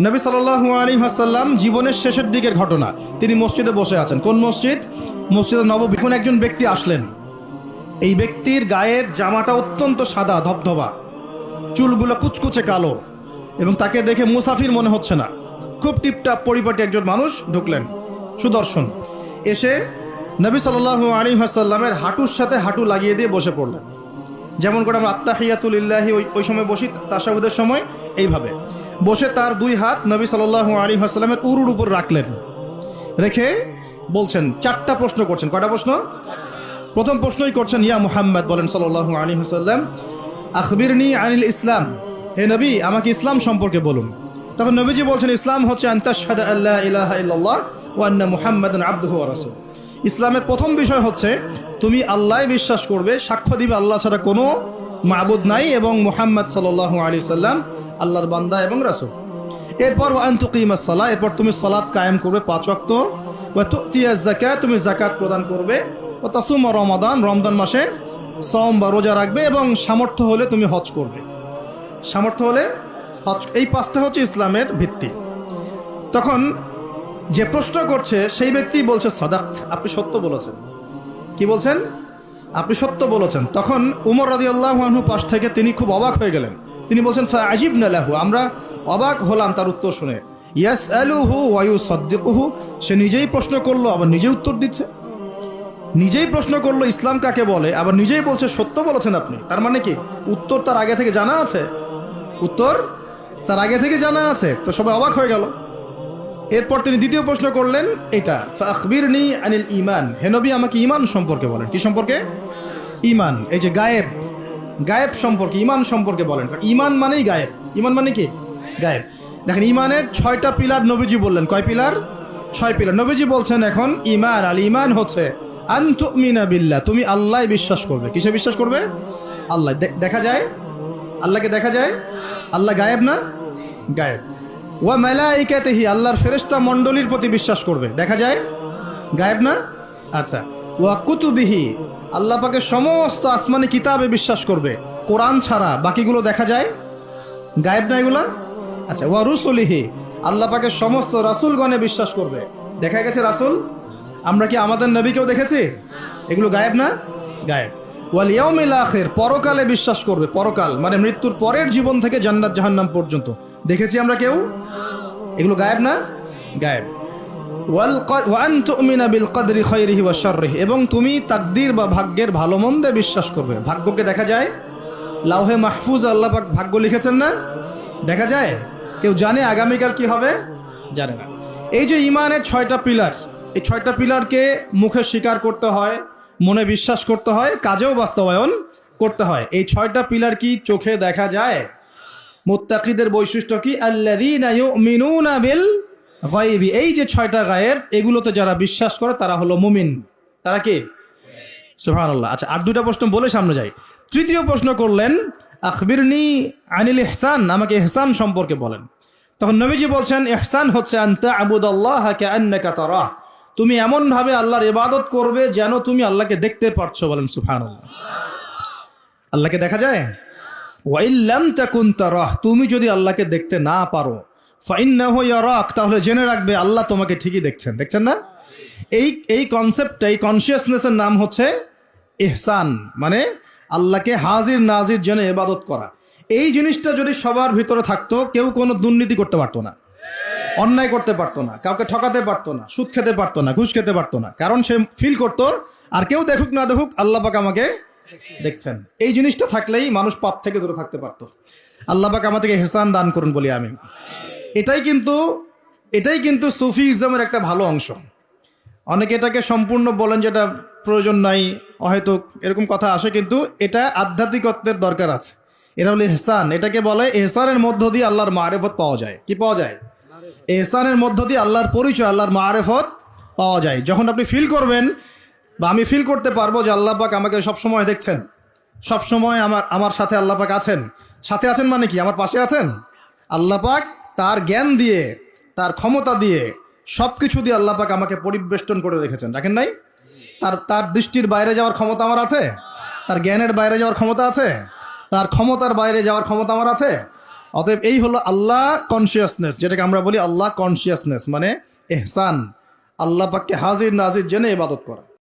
নবী সাল্লাল্লাহু আলাইহি ওয়াসাল্লাম জীবনের শেষের দিকের ঘটনা, তিনি মসজিদে বসে আছেন। কোন মসজিদ? মসজিদে নববী। এখন একজন ব্যক্তি আসলেন। এই ব্যক্তির গায়ের জামাটা অত্যন্ত সাদা ধবধবা, চুলগুলো কুচকুচে কালো, এবং তাকে দেখে মুসাফির মনে হচ্ছে না। খুব টিপটাপ পরিপাটি একজন মানুষ ঢুকলেন, সুদর্শন। এসে নবী সাল্লাল্লাহু আলাইহি ওয়াসাল্লামের হাঁটুর সাথে হাঁটু লাগিয়ে দিয়ে বসে পড়লেন। যেমন করে আমরা আত্তাহিয়াতু লিল্লাহি ওই সময় বসি, তাশাহুদের সময় এইভাবে বসে তার দুই হাত নবী সাল্লাল্লাহু আলাইহি ওয়াসাল্লামের উরুর উপর রাখলেন। রেখে বলছেন, চারটা প্রশ্ন করছেন। কয়টা প্রশ্ন? প্রথম প্রশ্নই করছেন, ইয়া মুহাম্মদ, বলেন সাল্লাল্লাহু আলাইহি ওয়াসাল্লাম, আখবিরনি আনিল ইসলাম, হে নবী আমাকে ইসলাম সম্পর্কে বলুন। তখন নবীজি বলছেন, ইসলাম হচ্ছে আন তাশহাদা আল্লা ইলাহা ইল্লাল্লাহ ওয়া আন্না মুহাম্মাদান আবদুহু ওয়া রাসূলুহু। ইসলামের প্রথম বিষয় হচ্ছে তুমি আল্লাহ বিশ্বাস করবে, সাক্ষ্য দিবে আল্লাহ ছাড়া কোনো মাবুদ নাই, এবং মুহাম্মদ সাল্লাল্লাহু আলাইহি ওয়াসাল্লাম আল্লাহর বান্দা এবং রাসূল। এরপর ওয়া আন তুকিমাস সালাহ, এরপর তুমি সালাত কায়েম করবে 5 ওয়াক্ত। ওয়া তুতিয়াজ যাকাত, তুমি যাকাত প্রদান করবে। ওয়া তাসুমা রমাদান, রমজান মাসে সওম বা রোজা রাখবে, এবং সামর্থ্য হলে তুমি হজ করবে। সামর্থ্য হলে হজ। এই 5টা হচ্ছে ইসলামের ভিত্তি। তখন যে প্রশ্ন করছে সেই ব্যক্তি বলছে, সাদাক্ত, আপনি সত্য বলেছেন। কি বলছেন? আপনি সত্য বলেছেন। তখন উমর রাদিয়াল্লাহু আনহু পাশ থেকে তিনি খুব অবাক হয়ে গেলেন। তিনি বলছেন, ফাআজিবনা লাহু, আমরা অবাক হলাম তার উত্তর শুনে। ইয়াসআলুহু ওয়া ইউসাদ্দিকুহু, সে নিজেই প্রশ্ন করলো আবার নিজেই উত্তর দিচ্ছে। নিজেই প্রশ্ন করলো ইসলাম কাকে বলে, আবার নিজেই বলছে সত্য বলেছেন আপনি। তার মানে কি উত্তর তার আগে থেকে জানা আছে? উত্তর তার আগে থেকে জানা আছে। তো সবাই অবাক হয়ে গেল। এরপর তিনি দ্বিতীয় প্রশ্ন করলেন, এটা ফাখবিরনি আনিল ঈমান, হে নবী আমাকে ঈমান সম্পর্কে বলেন। কি সম্পর্কে? ঈমান। এই যে গায়েব, গায়েব সম্পর্কে, ঈমান সম্পর্কে বলেন। ঈমান মানেই গায়েব। ঈমান মানে কি? গায়েব। দেখেন, ঈমানের 6টা পিলার নবীজি বললেন। কয় পিলার? 6 পিলার নবীজি বলছেন। এখন ঈমান, আল ঈমান হচ্ছে আন তুমিনা বিল্লাহ, তুমি আল্লাহ বিশ্বাস করবে। কিসে বিশ্বাস করবে? আল্লাহ। দেখা যায়? আল্লাহকে দেখা যায়? আল্লাহ গায়েব না? গায়েব। ওয়া মালাইকাতিহি, আল্লাহর ফেরেশতা মণ্ডলীর প্রতি বিশ্বাস করবে। দেখা যায়? গায়েব না? আচ্ছা। ওয়া কুতুবিহি, আল্লাহ পাকের সমস্ত আসমানি কিতাবে বিশ্বাস করবে। কোরআন ছাড়া বাকিগুলো দেখা যায়? গায়েব না এগুলা? আচ্ছা। ওয়া রুসুলিহি, আল্লাহ পাকের সমস্ত রাসূলগণে বিশ্বাস করবে। দেখা গেছে রাসূল? আমরা কি আমাদের নবীকেও দেখেছি? এগুলো গায়েব না? গায়েব। ওয়াল ইয়াউমিল আখির, পরকালে বিশ্বাস করবে। পরকাল মানে মৃত্যুর পরের জীবন থেকে জান্নাত জাহান্নাম পর্যন্ত দেখেছি আমরা কেউ? এগুলো গায়েব না? গায়েব। ওয়া আন তুমিনা বিল কদরি খায়রিহি ওয়া শাররিহি, এবং তুমি তাকদীর বা ভাগ্যের ভালো মন্দে বিশ্বাস করবে। ভাগ্যকে দেখা যায়? লাউহে মাহফুজ আল্লাহ পাক ভাগ্য লিখেছেন না? দেখা যায়? কেউ জানে আগামীকাল কি হবে? জানে না। এই যে ঈমানের 6টা পিলার, এই 6টা পিলারকে মুখে স্বীকার করতে হয়, মনে বিশ্বাস করতে হয়, কাজেও বাস্তবায়ন করতে হয়। এই 6টা পিলার কি চোখে দেখা যায়? মুত্তাকিদের বৈশিষ্ট্য কি? আল্লাযীনা ইউমিনুনা বিল গায়বি, এই যে 6টা গায়েব, এগুলোতে যারা বিশ্বাস করে তারা হলো মুমিন। তারা কি? সুবহানাল্লাহ। আচ্ছা, আর 2টা প্রশ্ন বলে সামনে যাই। তৃতীয় প্রশ্ন করলেন, আখবিরনি আনিল ইহসান, আমাকে ইহসান সম্পর্কে বলেন। তখন নবীজি বলছেন, ইহসান হচ্ছে আন তা'বুদাল্লাহা কাআন্নাকা তারাহ, তুমি এমনভাবে আল্লাহর ইবাদত করবে যেন তুমি আল্লাহকে দেখতে পারছো। বলেন সুবহানাল্লাহ। আল্লাহকে দেখা যায়? ওয়া ইল্লাম তাকুন তারাহ, তুমি যদি আল্লাহকে দেখতে না পারো, ফাইন্নাহু ইয়ারাক, তাহলে জেনে রাখবে আল্লাহ তোমাকে ঠিকই দেখছেন। দেখছেন না? এই কনসেপ্টটা, এই কনসিয়াসনেসের নাম হচ্ছে ইহসান, মানে আল্লাহকে হাজির নাজির জেনে ইবাদত করা। এই জিনিসটা যদি সবার ভিতরে থাকতো, কেউ কোনো দুর্নীতি করতে পারতো না, অন্যায় করতে পারতো না, কাউকে ঠকাতে পারতো না, সুদ খেতে পারতো না, ঘুষ খেতে পারতো না। কারণ সে ফিল করতো আর কেউ দেখুক না দেখুক আল্লাহ পাক আমাকে দেখছেন। এই জিনিসটা থাকলেই মানুষ পাপ থেকে দূরে থাকতে পারতো। আল্লাহ পাক আমাদেরকে ইহসান দান করুন বলি আমি। এটাই কিন্তু সুফিজমের একটা ভালো অংশ। অনেকে এটাকে সম্পূর্ণ বলেন যেটা প্রয়োজন নাই, অহেতুক, এরকম কথা আসে, কিন্তু এটা আধ্যাত্মিকত্বের দরকার আছে। এটা হলো ইহসান। এটাকে বলে ইহসানের মধ্য দিয়ে আল্লাহর মারিফত পাওয়া যায়। কি পাওয়া যায়? ইহসানের মধ্য দিয়ে আল্লাহর পরিচয়, আল্লাহর মারিফত পাওয়া যায়। যখন আপনি ফিল করবেন, বা আমি ফিল করতে পারবো যে আল্লাহ পাক আমাকে সবসময় দেখছেন, সবসময় আমার সাথে আল্লাহ পাক আছেন। সাথে আছেন মানে কি? আমার পাশে আছেন। আল্লাহ পাক তার জ্ঞান দিয়ে, তার ক্ষমতা দিয়ে, সব কিছু দিয়ে আল্লাহ পাক আমাকে পরিবেষ্টন করে রেখেছেন। রাখেন নাই? তার দৃষ্টির বাইরে যাওয়ার ক্ষমতা আমার আছে? তার জ্ঞানের বাইরে যাওয়ার ক্ষমতা আছে? তার ক্ষমতার বাইরে যাওয়ার ক্ষমতা আমার আছে? অতএব এই হলো আল্লাহ কনসিয়াসনেস, যেটাকে আমরা বলি আল্লাহ কনসিয়াসনেস, মানে এহসান, আল্লাহ পাককে হাজির নাজির জেনে ইবাদত করা।